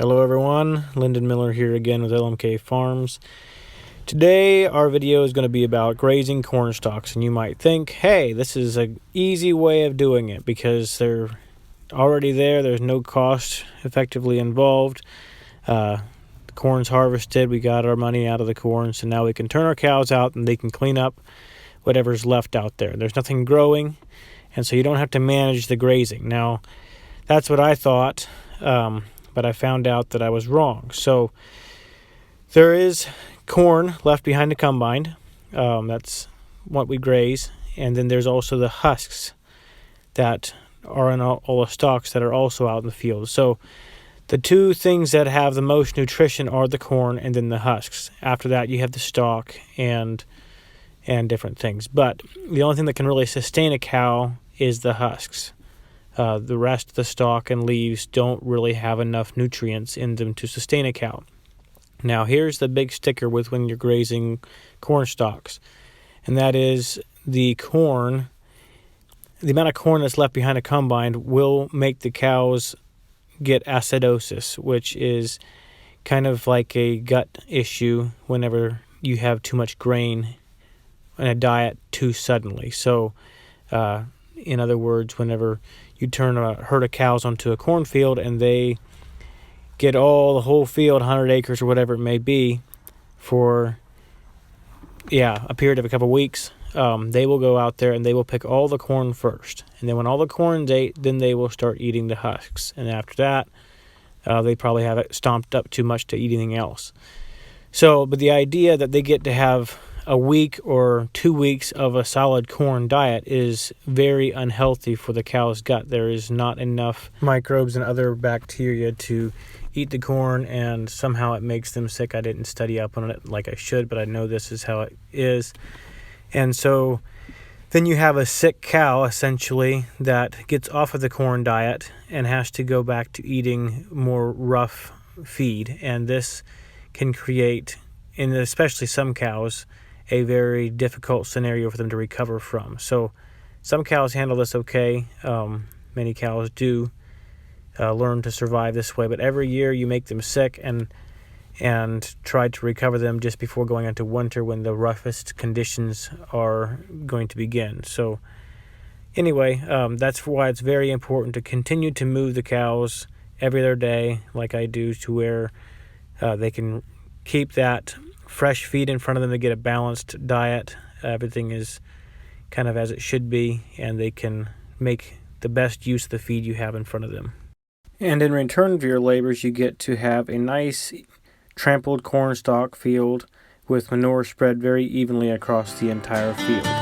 Hello everyone, Lyndon Miller here again with LMK Farms. Today our video is going to be about grazing corn stalks, and you might think, hey, this is an easy way of doing it because they're already there, there's no cost effectively involved. The corn's harvested, we got our money out of the corn, so now we can turn our cows out and they can clean up whatever's left out there. There's nothing growing, and so you don't have to manage the grazing. Now, that's what I thought. But I found out that I was wrong. So there is corn left behind the combine. That's what we graze. And then there's also the husks that are in all the stalks that are also out in the field. So the two things that have the most nutrition are the corn and then the husks. After that, you have the stalk and different things. But the only thing that can really sustain a cow is the husks. The rest of the stalk and leaves don't really have enough nutrients in them to sustain a cow. Now, here's the big sticker with when you're grazing corn stalks, and that is the corn. The amount of corn that's left behind a combine will make the cows get acidosis, which is kind of like a gut issue whenever you have too much grain in a diet too suddenly. So, in other words, whenever you turn a herd of cows onto a cornfield and they get the whole field, 100 acres or whatever it may be, for a period of a couple weeks, they will go out there and they will pick all the corn first. And then when all the corn's ate, then they will start eating the husks. And after that, they probably have it stomped up too much to eat anything else. So, but the idea that they get to have a week or 2 weeks of a solid corn diet is very unhealthy for the cow's gut. There is not enough microbes and other bacteria to eat the corn, and somehow it makes them sick. I didn't study up on it like I should, but I know this is how it is. And so then you have a sick cow, essentially, that gets off of the corn diet and has to go back to eating more rough feed. And this can create, and especially some cows, a very difficult scenario for them to recover from. So some cows handle this okay. Many cows do learn to survive this way, but every year you make them sick and try to recover them just before going into winter when the roughest conditions are going to begin. So anyway, that's why it's very important to continue to move the cows every other day like I do, to where they can keep that fresh feed in front of them to get a balanced diet. Everything is kind of as it should be, and they can make the best use of the feed you have in front of them. And in return for your labors, you get to have a nice trampled corn stalk field with manure spread very evenly across the entire field.